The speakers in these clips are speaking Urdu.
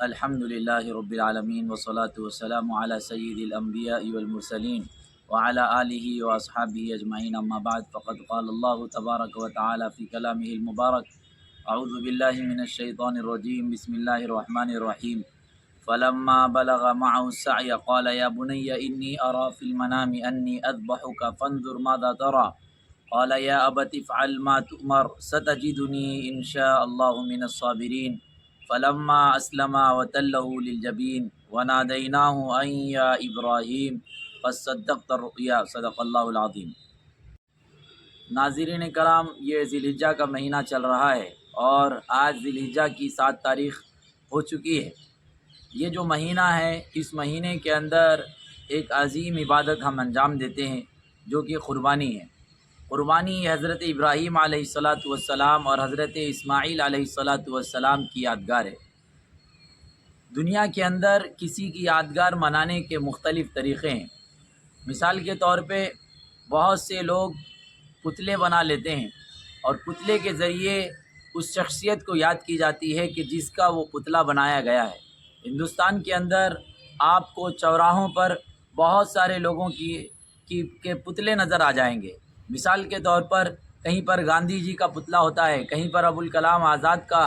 الحمد للہ رب العالمین والصلاة والسلام علی سید الانبیاء والمرسلین وعلی آلہ واصحابہ اجمعین اما بعد فقد قال اللہ تبارک و تعالی فی کلامہ المبارک اعوذ باللہ من الشیطان الرجیم بسم اللہ الرحمن الرحیم فلما بلغ معه السعی قال یا بنی انی ارى فی المنام انی اذبحک فانظر ماذا ترى قال یا ابت افعل ما تؤمر ستجدنی ان شاء اللہ من الصابرین فلما اسلم وتله للجبین ونادیناه ان یا ابراہیم فصدقت الرؤیا صدق اللہ العظیم۔ ناظرین کرام، یہ ذی الحجہ کا مہینہ چل رہا ہے اور آج ذی الحجہ کی 7 تاریخ ہو چکی ہے۔ یہ جو مہینہ ہے، اس مہینے کے اندر ایک عظیم عبادت ہم انجام دیتے ہیں جو کہ قربانی ہے۔ قربانی حضرت ابراہیم علیہ السلام اور حضرت اسماعیل علیہ السلام کی یادگار ہے۔ دنیا کے اندر کسی کی یادگار منانے کے مختلف طریقے ہیں۔ مثال کے طور پہ بہت سے لوگ پتلے بنا لیتے ہیں اور پتلے کے ذریعے اس شخصیت کو یاد کی جاتی ہے کہ جس کا وہ پتلا بنایا گیا ہے۔ ہندوستان کے اندر آپ کو چوراہوں پر بہت سارے لوگوں کے پتلے نظر آ جائیں گے۔ مثال کے طور پر کہیں پر گاندھی جی کا پتلا ہوتا ہے، کہیں پر ابوالکلام آزاد کا،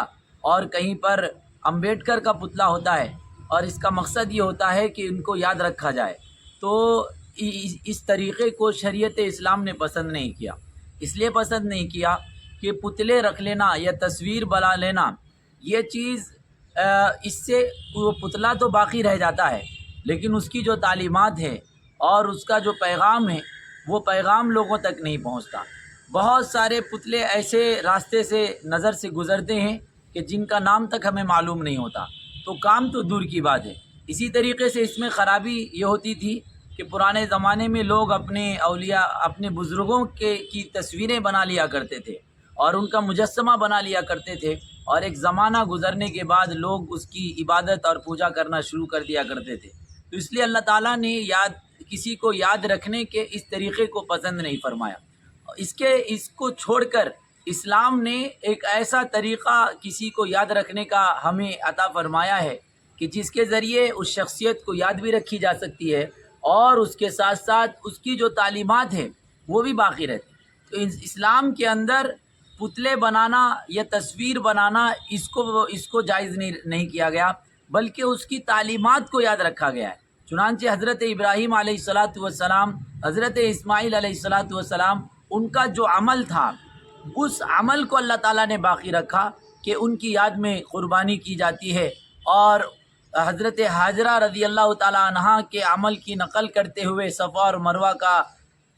اور کہیں پر امبیڈکر کا پتلا ہوتا ہے، اور اس کا مقصد یہ ہوتا ہے کہ ان کو یاد رکھا جائے۔ تو اس طریقے کو شریعت اسلام نے پسند نہیں کیا۔ اس لیے پسند نہیں کیا کہ پتلے رکھ لینا یا تصویر بنا لینا، یہ چیز اس سے وہ پتلا تو باقی رہ جاتا ہے، لیکن اس کی جو تعلیمات ہے اور اس کا جو پیغام ہے وہ پیغام لوگوں تک نہیں پہنچتا۔ بہت سارے پتلے ایسے راستے سے نظر سے گزرتے ہیں کہ جن کا نام تک ہمیں معلوم نہیں ہوتا، تو کام تو دور کی بات ہے۔ اسی طریقے سے اس میں خرابی یہ ہوتی تھی کہ پرانے زمانے میں لوگ اپنے اولیاء، اپنے بزرگوں کی تصویریں بنا لیا کرتے تھے اور ان کا مجسمہ بنا لیا کرتے تھے، اور ایک زمانہ گزرنے کے بعد لوگ اس کی عبادت اور پوجا کرنا شروع کر دیا کرتے تھے۔ تو اس لیے اللہ تعالیٰ نے کسی کو یاد رکھنے کے اس طریقے کو پسند نہیں فرمایا۔ اس کو چھوڑ کر اسلام نے ایک ایسا طریقہ کسی کو یاد رکھنے کا ہمیں عطا فرمایا ہے کہ جس کے ذریعے اس شخصیت کو یاد بھی رکھی جا سکتی ہے اور اس کے ساتھ ساتھ اس کی جو تعلیمات ہیں وہ بھی باقی رہتی ہیں۔ تو اسلام کے اندر پتلے بنانا یا تصویر بنانا اس کو جائز نہیں کیا گیا، بلکہ اس کی تعلیمات کو یاد رکھا گیا ہے۔ چنانچہ حضرت ابراہیم علیہ السلام، حضرت اسماعیل علیہ السلام، ان کا جو عمل تھا اس عمل کو اللہ تعالیٰ نے باقی رکھا کہ ان کی یاد میں قربانی کی جاتی ہے، اور حضرت حاجرہ رضی اللہ تعالیٰ عنہا کے عمل کی نقل کرتے ہوئے صفا اور مروہ کا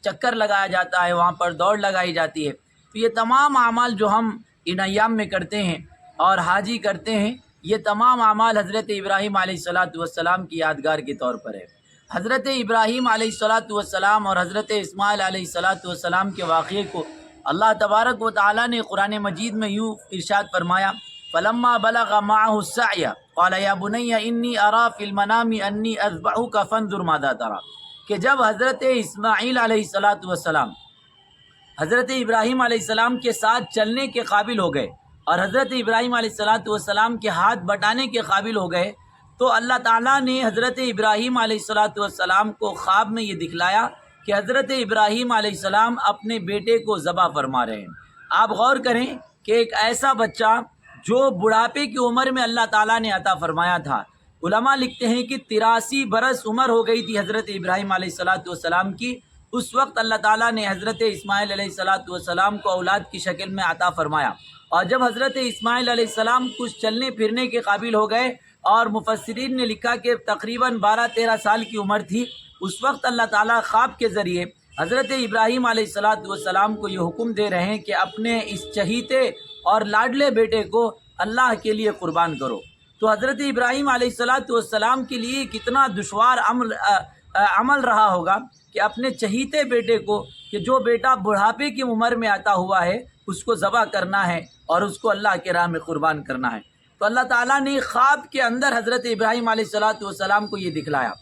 چکر لگایا جاتا ہے، وہاں پر دوڑ لگائی جاتی ہے۔ تو یہ تمام اعمال جو ہم ان ایام میں کرتے ہیں اور حاجی کرتے ہیں، یہ تمام اعمال حضرت ابراہیم علیہ السلام کی یادگار کے طور پر ہے۔ حضرت ابراہیم علیہ السلام اور حضرت اسماعیل علیہ السلام کے واقعے کو اللہ تبارک و تعالیٰ نے قرآن مجید میں یوں ارشاد فرمایا، فلما بلغ معه السعی قال یا بنی انی اری فی المنام انی اذبحک فانظر ماذا تری، کہ جب حضرت اسماعیل علیہ السلام حضرت ابراہیم علیہ السلام کے ساتھ چلنے کے قابل ہو گئے اور حضرت ابراہیم علیہ السلام کے ہاتھ بٹانے کے قابل ہو گئے، تو اللہ تعالیٰ نے حضرت ابراہیم علیہ السلام کو خواب میں یہ دکھلایا کہ حضرت ابراہیم علیہ السلام اپنے بیٹے کو ذبح فرما رہے ہیں۔ آپ غور کریں کہ ایک ایسا بچہ جو بڑھاپے کی عمر میں اللہ تعالیٰ نے عطا فرمایا تھا، علماء لکھتے ہیں کہ 83 برس عمر ہو گئی تھی حضرت ابراہیم علیہ السلام کی، اس وقت اللہ تعالیٰ نے حضرت اسماعیل علیہ السلام کو اولاد کی شکل میں عطا فرمایا، اور جب حضرت اسماعیل علیہ السلام کچھ چلنے پھرنے کے قابل ہو گئے اور مفسرین نے لکھا کہ تقریباً 12-13 سال کی عمر تھی، اس وقت اللہ تعالیٰ خواب کے ذریعے حضرت ابراہیم علیہ السلام کو یہ حکم دے رہے ہیں کہ اپنے اس چہیتے اور لاڈلے بیٹے کو اللہ کے لیے قربان کرو۔ تو حضرت ابراہیم علیہ السلام کے لیے کتنا دشوار عمل رہا ہوگا کہ اپنے چہیتے بیٹے کو، کہ جو بیٹا بڑھاپے کی عمر میں عطا ہوا ہے، اس کو ذبح کرنا ہے اور اس کو اللہ کے راہ میں قربان کرنا ہے۔ تو اللہ تعالیٰ نے خواب کے اندر حضرت ابراہیم علیہ السلام کو یہ دکھلایا۔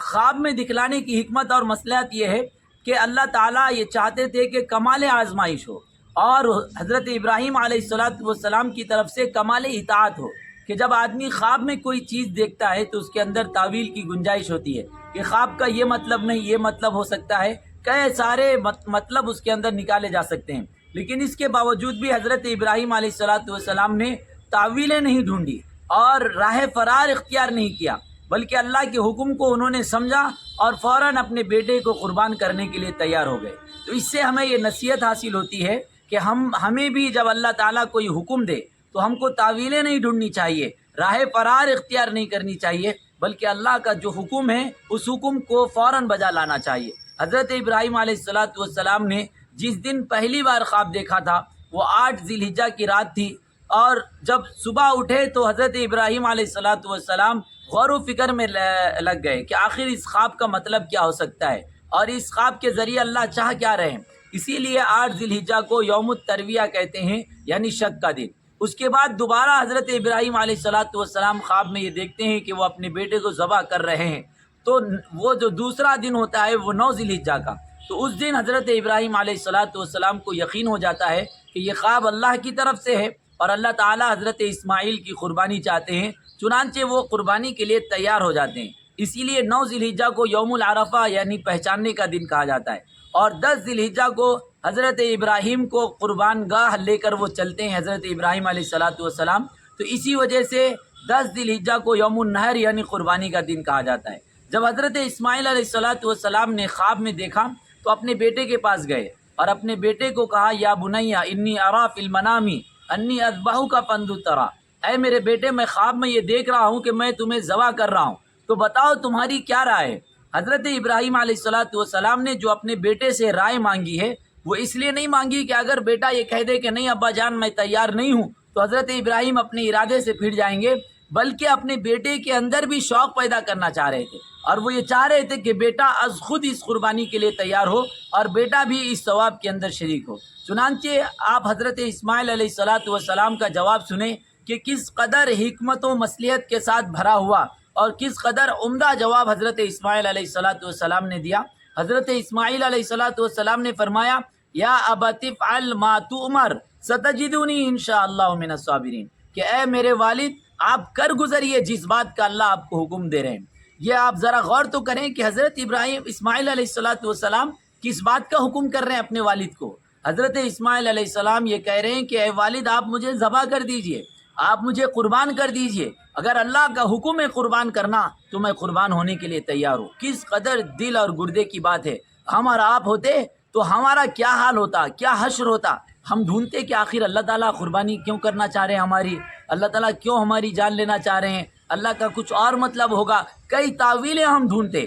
خواب میں دکھلانے کی حکمت اور مصلحت یہ ہے کہ اللہ تعالیٰ یہ چاہتے تھے کہ کمال آزمائش ہو اور حضرت ابراہیم علیہ السلام کی طرف سے کمال اطاعت ہو، کہ جب آدمی خواب میں کوئی چیز دیکھتا ہے تو اس کے اندر تعویل کی گنجائش ہوتی ہے کہ خواب کا یہ مطلب نہیں یہ مطلب ہو سکتا ہے، کئی سارے مطلب اس کے اندر نکالے جا سکتے ہیں، لیکن اس کے باوجود بھی حضرت ابراہیم علیہ السلام نے تعویلیں نہیں ڈھونڈی اور راہ فرار اختیار نہیں کیا، بلکہ اللہ کے حکم کو انہوں نے سمجھا اور فوراً اپنے بیٹے کو قربان کرنے کے لیے تیار ہو گئے۔ تو اس سے ہمیں یہ نصیحت حاصل ہوتی ہے کہ ہمیں بھی جب اللہ تعالیٰ کوئی حکم دے تو ہم کو تعویلیں نہیں ڈھونڈنی چاہیے، راہ فرار اختیار نہیں کرنی چاہیے، بلکہ اللہ کا جو حکم ہے اس حکم کو فوراً بجا لانا چاہیے۔ حضرت ابراہیم علیہ السلام نے جس دن پہلی بار خواب دیکھا تھا وہ 8 ذی الحجہ کی رات تھی، اور جب صبح اٹھے تو حضرت ابراہیم علیہ السلام غور و فکر میں لگ گئے کہ آخر اس خواب کا مطلب کیا ہو سکتا ہے اور اس خواب کے ذریعے اللہ چاہ کیا رہے ہیں۔ اسی لیے 8 ذی الحجہ کو یوم الترویہ کہتے ہیں، یعنی شک کا دن۔ اس کے بعد دوبارہ حضرت ابراہیم علیہ السلام خواب میں یہ دیکھتے ہیں کہ وہ اپنے بیٹے کو ذبح کر رہے ہیں، تو وہ جو دوسرا دن ہوتا ہے وہ 9 ذی الحجہ کا، تو اس دن حضرت ابراہیم علیہ السلام کو یقین ہو جاتا ہے کہ یہ خواب اللہ کی طرف سے ہے اور اللہ تعالیٰ حضرت اسماعیل کی قربانی چاہتے ہیں، چنانچہ وہ قربانی کے لیے تیار ہو جاتے ہیں۔ اسی لیے 9 ذی الحجہ کو یوم العرفہ یعنی پہچاننے کا دن کہا جاتا ہے، اور 10 ذی الحجہ کو حضرت ابراہیم کو قربان گاہ لے کر وہ چلتے ہیں، حضرت ابراہیم علیہ السلام، تو اسی وجہ سے 10 ذی الحجہ کو یوم النحر یعنی قربانی کا دن کہا جاتا ہے۔ جب حضرت اسماعیل علیہ السلام نے خواب میں دیکھا تو اپنے بیٹے کے پاس گئے اور اپنے بیٹے کو کہا، یا بنیا انی ارا فی المنام انی اذبحک فانظر تری، اے میرے بیٹے میں خواب میں یہ دیکھ رہا ہوں کہ میں تمہیں ذبح کر رہا ہوں، تو بتاؤ تمہاری کیا رائے ہے۔ حضرت ابراہیم علیہ السلام نے جو اپنے بیٹے سے رائے مانگی ہے وہ اس لیے نہیں مانگی کہ اگر بیٹا یہ کہہ دے کہ نہیں ابا جان میں تیار نہیں ہوں تو حضرت ابراہیم اپنے ارادے سے پھر جائیں گے، بلکہ اپنے بیٹے کے اندر بھی شوق پیدا کرنا چاہ رہے تھے، اور وہ یہ چاہ رہے تھے کہ بیٹا از خود اس قربانی کے لیے تیار ہو اور بیٹا بھی اس ثواب کے اندر شریک ہو۔ چنانچہ آپ حضرت اسماعیل علیہ السلام کا جواب سنیں کہ کس قدر حکمت و مصلحت کے ساتھ بھرا ہوا اور کس قدر عمدہ جواب حضرت اسماعیل علیہ السلام نے دیا۔ حضرت اسماعیل علیہ السلام نے فرمایا، یا ابت افعل ما تؤمر ستجدنی انشاءاللہ من الصابرین، کہ اے میرے والد آپ کر گزریے جس بات کا اللہ آپ کو حکم دے رہے ہیں۔ یہ آپ ذرا غور تو کریں کہ حضرت اسماعیل علیہ السلام کس بات کا حکم کر رہے ہیں اپنے والد کو۔ حضرت اسماعیل علیہ السلام یہ کہہ رہے ہیں کہ اے والد آپ مجھے ذبح کر دیجئے، آپ مجھے قربان کر دیجئے، اگر اللہ کا حکم ہے قربان کرنا تو میں قربان ہونے کے لیے تیار ہوں۔ کس قدر دل اور گردے کی بات ہے، ہم اور آپ ہوتے تو ہمارا کیا حال ہوتا، کیا حشر ہوتا۔ ہم ڈھونڈتے کہ آخر اللہ تعالیٰ قربانی کیوں کرنا چاہ رہے ہیں ہماری، اللہ تعالیٰ کیوں ہماری جان لینا چاہ رہے ہیں، اللہ کا کچھ اور مطلب ہوگا، کئی تعویلیں ہم ڈھونڈتے،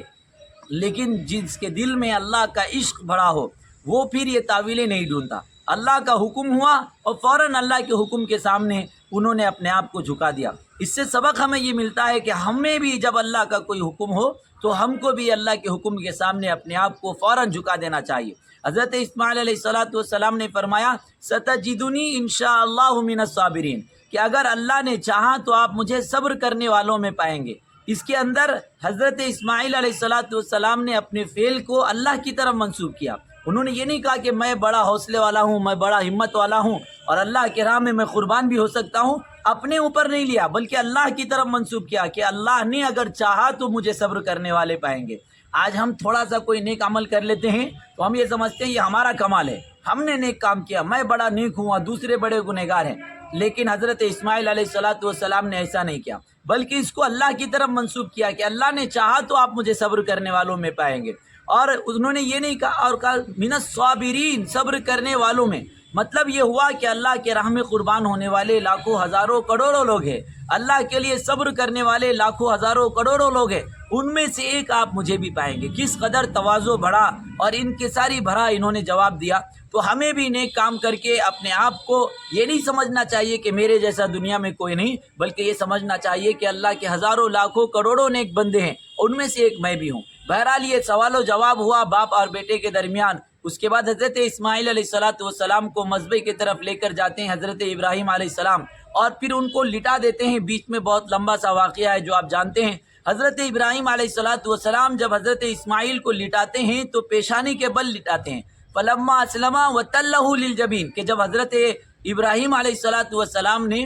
لیکن جس کے دل میں اللہ کا عشق بڑا ہو وہ پھر یہ تعویلیں نہیں ڈھونڈتا۔ اللہ کا حکم ہوا اور فوراً اللہ کے حکم کے سامنے انہوں نے اپنے آپ کو جھکا دیا۔ اس سے سبق ہمیں یہ ملتا ہے کہ ہمیں بھی جب اللہ کا کوئی حکم ہو تو ہم کو بھی اللہ کے حکم کے سامنے اپنے آپ کو فوراً جھکا دینا چاہیے۔ حضرت اسماعیل علیہ السلام نے فرمایا، ستجدنی انشاءاللہ من الصابرین، کہ اگر اللہ نے چاہا تو آپ مجھے صبر کرنے والوں میں پائیں گے۔ اس کے اندر حضرت اسماعیل علیہ السلام نے اپنے فعل کو اللہ کی طرف منسوب کیا۔ انہوں نے یہ نہیں کہا کہ میں بڑا حوصلے والا ہوں، میں بڑا ہمت والا ہوں اور اللہ کے راہ میں قربان بھی ہو سکتا ہوں، اپنے اوپر نہیں لیا بلکہ اللہ کی طرف منسوب کیا کہ اللہ نے اگر چاہا تو مجھے صبر کرنے والے پائیں گے۔ آج ہم تھوڑا سا کوئی نیک عمل کر لیتے ہیں تو ہم یہ سمجھتے ہیں یہ ہمارا کمال ہے، ہم نے نیک کام کیا، میں بڑا نیک ہوں اور دوسرے بڑے گنہگار ہیں، لیکن حضرت اسماعیل علیہ السلام نے ایسا نہیں کیا، بلکہ اس کو اللہ کی طرف منسوب کیا کہ اللہ نے چاہا تو آپ مجھے صبر کرنے والوں میں پائیں گے۔ اور انہوں نے یہ نہیں کہا اور کہا من الصابرین، صبر کرنے والوں میں، مطلب یہ ہوا کہ اللہ کے راہ میں قربان ہونے والے لاکھوں ہزاروں کروڑوں لوگ ہیں، اللہ کے لیے صبر کرنے والے لاکھوں ہزاروں کروڑوں لوگ ہیں، ان میں سے ایک آپ مجھے بھی پائیں گے۔ کس قدر تواضع بڑھا اور انکساری بھرا انہوں نے جواب دیا۔ تو ہمیں بھی نیک کام کر کے اپنے آپ کو یہ نہیں سمجھنا چاہیے کہ میرے جیسا دنیا میں کوئی نہیں، بلکہ یہ سمجھنا چاہیے کہ اللہ کے ہزاروں لاکھوں کروڑوں نیک بندے ہیں، ان میں سے ایک میں بھی ہوں۔ بہرحال یہ سوال و جواب ہوا باپ اور بیٹے کے درمیان۔ اس کے بعد حضرت اسماعیل علیہ السلام کو مذبح کی طرف لے کر جاتے ہیں حضرت ابراہیم علیہ السلام، اور پھر ان کو لٹا دیتے ہیں۔ بیچ میں بہت لمبا سا واقعہ ہے جو آپ جانتے ہیں۔ حضرت ابراہیم علیہ السلام جب حضرت اسماعیل کو لٹاتے ہیں تو پیشانی کے بل لٹاتے ہیں، فلما اسلما وتلہ للجبین، کہ جب حضرت ابراہیم علیہ السلام نے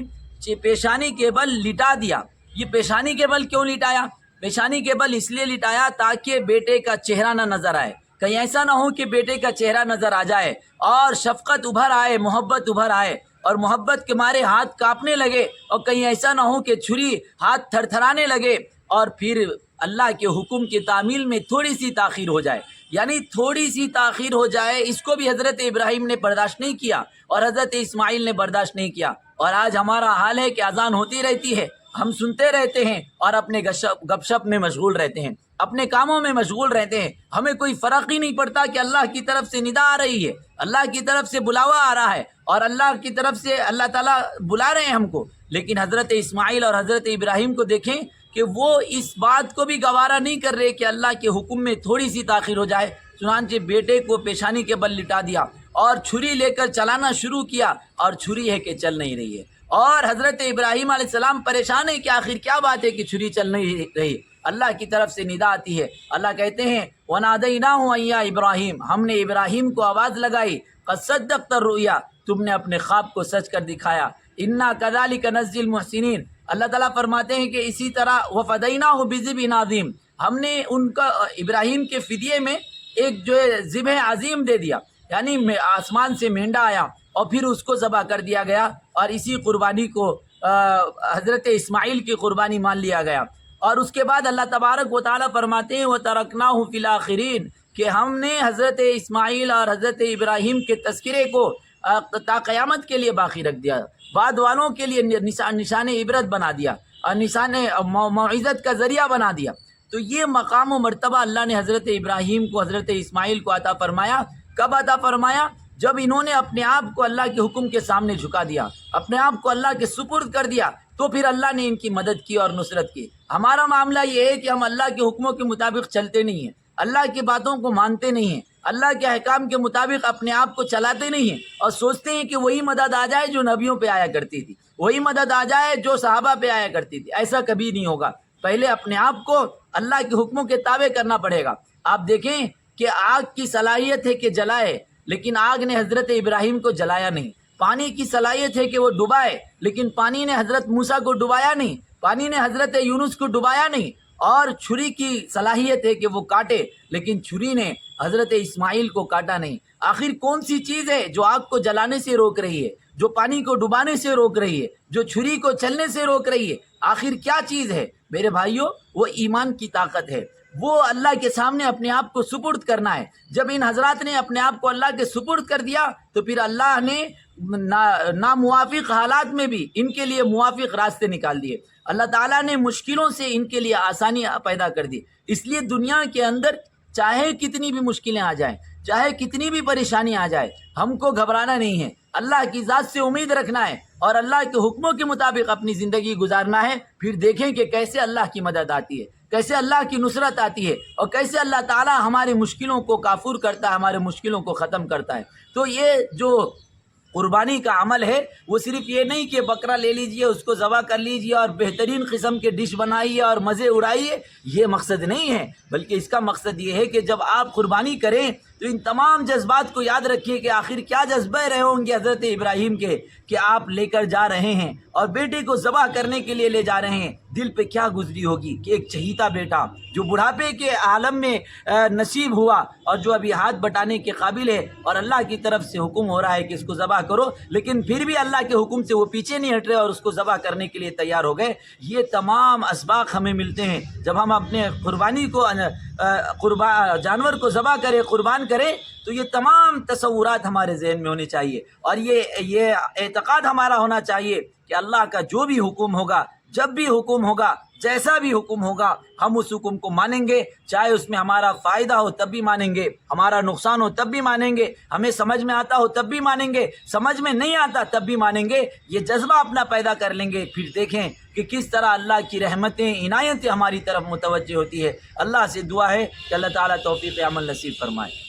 پیشانی کے بل لٹا دیا۔ یہ پیشانی کے بل کیوں لٹایا؟ پیشانی کے بل اس لیے لٹایا تاکہ بیٹے کا چہرہ نہ نظر آئے، کہیں ایسا نہ ہو کہ بیٹے کا چہرہ نظر آ جائے اور شفقت ابھر آئے، محبت ابھر آئے، اور محبت کے مارے ہاتھ کانپنے لگے، اور کہیں ایسا نہ ہو کہ چھری ہاتھ تھر تھرانے لگے اور پھر اللہ کے حکم کی تعمیل میں تھوڑی سی تاخیر ہو جائے، یعنی تھوڑی سی تاخیر ہو جائے۔ اس کو بھی حضرت ابراہیم نے برداشت نہیں کیا اور حضرت اسماعیل نے برداشت نہیں کیا، اور آج ہمارا حال ہے کہ اذان ہوتی رہتی ہے، ہم سنتے رہتے ہیں اور اپنے گپ شپ میں مشغول رہتے ہیں، اپنے کاموں میں مشغول رہتے ہیں، ہمیں کوئی فرق ہی نہیں پڑتا کہ اللہ کی طرف سے ندا آ رہی ہے، اللہ کی طرف سے بلاوا آ رہا ہے، اور اللہ کی طرف سے اللہ تعالیٰ بلا رہے ہیں ہم کو۔ لیکن حضرت اسماعیل اور حضرت ابراہیم کو دیکھیں کہ وہ اس بات کو بھی گوارا نہیں کر رہے کہ اللہ کے حکم میں تھوڑی سی تاخیر ہو جائے، چنانچہ بیٹے کو پیشانی کے بل لٹا دیا اور چھری لے کر چلانا شروع کیا، اور چھری ہے کہ چل نہیں رہی ہے، اور حضرت ابراہیم علیہ السلام پریشان ہے کہ آخر کیا بات ہے کہ چھری چل نہیں رہی۔ اللہ کی طرف سے ندا آتی ہے، اللہ کہتے ہیں وَنَادَيْنَاهُ أَن يَا ابراہیم، ہم نے ابراہیم کو آواز لگائی، قَدْ صَدَّقْتَ الرُّؤْيَا، تم نے اپنے خواب کو سچ کر دکھایا، اِنَّا كَذَلِكَ نَجْزِي الْمُحْسِنِينَ، اللہ تعالیٰ فرماتے ہیں کہ اسی طرح وَفَدَيْنَاهُ بِذِبْحٍ عَظِيمٍ، ہم نے ان کا ابراہیم کے فدیے میں ایک جو ہے ذبح عظیم دے دیا، یعنی آسمان سے مینڈا آیا اور پھر اس کو ذبح کر دیا گیا، اور اسی قربانی کو حضرت اسماعیل کی قربانی مان لیا گیا۔ اور اس کے بعد اللہ تبارک و تعالیٰ فرماتے ہیں وَتَرَكْنَاهُ فِي الْآخِرِينَ، کہ ہم نے حضرت اسماعیل اور حضرت ابراہیم کے تذکرے کو تا قیامت کے لیے باقی رکھ دیا، بعد والوں کے لیے نشان عبرت بنا دیا اور نشان موعظت کا ذریعہ بنا دیا۔ تو یہ مقام و مرتبہ اللہ نے حضرت ابراہیم کو، حضرت اسماعیل کو عطا فرمایا۔ کب عطا فرمایا؟ جب انہوں نے اپنے آپ کو اللہ کے حکم کے سامنے جھکا دیا، اپنے آپ کو اللہ کے سپرد کر دیا، تو پھر اللہ نے ان کی مدد کی اور نصرت کی۔ ہمارا معاملہ یہ ہے کہ ہم اللہ کے حکموں کے مطابق چلتے نہیں ہیں، اللہ کی باتوں کو مانتے نہیں ہیں، اللہ کے احکام کے مطابق اپنے آپ کو چلاتے نہیں ہیں، اور سوچتے ہیں کہ وہی مدد آ جائے جو نبیوں پہ آیا کرتی تھی، وہی مدد آ جائے جو صحابہ پہ آیا کرتی تھی۔ ایسا کبھی نہیں ہوگا، پہلے اپنے آپ کو اللہ کے حکموں کے تابع کرنا پڑے گا۔ آپ دیکھیں کہ آگ کی صلاحیت ہے کہ جلائے، لیکن آگ نے حضرت ابراہیم کو جلایا نہیں۔ پانی کی صلاحیت ہے کہ وہ ڈبائے، لیکن پانی نے حضرت موسیٰ کو ڈبایا نہیں، پانی نے حضرت یونس کو ڈبایا نہیں۔ اور چھری کی صلاحیت ہے کہ وہ کاٹے، لیکن چھری نے حضرت اسماعیل کو کاٹا نہیں۔ آخر کون سی چیز ہے جو آگ کو جلانے سے روک رہی ہے، جو پانی کو ڈبانے سے روک رہی ہے، جو چھری کو چلنے سے روک رہی ہے؟ آخر کیا چیز ہے میرے بھائیوں؟ وہ ایمان کی طاقت ہے، وہ اللہ کے سامنے اپنے آپ کو سپرد کرنا ہے۔ جب ان حضرات نے اپنے آپ کو اللہ کے سپرد کر دیا تو پھر اللہ نے ناموافق حالات میں بھی ان کے لیے موافق راستے نکال دیے۔ اللہ تعالیٰ نے مشکلوں سے ان کے لیے آسانیاں پیدا کر دی۔ اس لیے دنیا کے اندر چاہے کتنی بھی مشکلیں آ جائیں، چاہے کتنی بھی پریشانی آ جائے، ہم کو گھبرانا نہیں ہے، اللہ کی ذات سے امید رکھنا ہے اور اللہ کے حکموں کے مطابق اپنی زندگی گزارنا ہے۔ پھر دیکھیں کہ کیسے اللہ کی مدد آتی ہے، کیسے اللہ کی نصرت آتی ہے، اور کیسے اللہ تعالیٰ ہمارے مشکلوں کو کافور کرتا ہے، ہمارے مشکلوں کو ختم کرتا ہے۔ تو یہ جو قربانی کا عمل ہے وہ صرف یہ نہیں کہ بکرا لے لیجئے، اس کو ذبح کر لیجئے اور بہترین قسم کے ڈش بنائیے اور مزے اڑائیے، یہ مقصد نہیں ہے، بلکہ اس کا مقصد یہ ہے کہ جب آپ قربانی کریں تو ان تمام جذبات کو یاد رکھیے کہ آخر کیا جذبے رہے ہوں گے حضرت ابراہیم کے کہ آپ لے کر جا رہے ہیں اور بیٹے کو ذبح کرنے کے لیے لے جا رہے ہیں۔ دل پہ کیا گزری ہوگی کہ ایک چہیتا بیٹا جو بڑھاپے کے عالم میں نصیب ہوا اور جو ابھی ہاتھ بٹانے کے قابل ہے، اور اللہ کی طرف سے حکم ہو رہا ہے کہ اس کو ذبح کرو، لیکن پھر بھی اللہ کے حکم سے وہ پیچھے نہیں ہٹ رہے اور اس کو ذبح کرنے کے لیے تیار ہو گئے۔ یہ تمام اسباق ہمیں ملتے ہیں جب ہم اپنے قربانی کو جانور کو ذبح کریں، قربان کریں، تو یہ تمام تصورات ہمارے ذہن میں ہونے چاہیے، اور یہ اعتقاد ہمارا ہونا چاہیے کہ اللہ کا جو بھی حکم ہوگا، جب بھی حکم ہوگا، جیسا بھی حکم ہوگا، ہم اس حکم کو مانیں گے، چاہے اس میں ہمارا فائدہ ہو تب بھی مانیں گے، ہمارا نقصان ہو تب بھی مانیں گے، ہمیں سمجھ میں آتا ہو تب بھی مانیں گے، سمجھ میں نہیں آتا تب بھی مانیں گے۔ یہ جذبہ اپنا پیدا کر لیں گے، پھر دیکھیں کہ کس طرح اللہ کی رحمتیں، عنایتیں ہماری طرف متوجہ ہوتی ہے۔ اللہ سے دعا ہے کہ اللہ تعالیٰ توفیق عمل نصیب فرمائے۔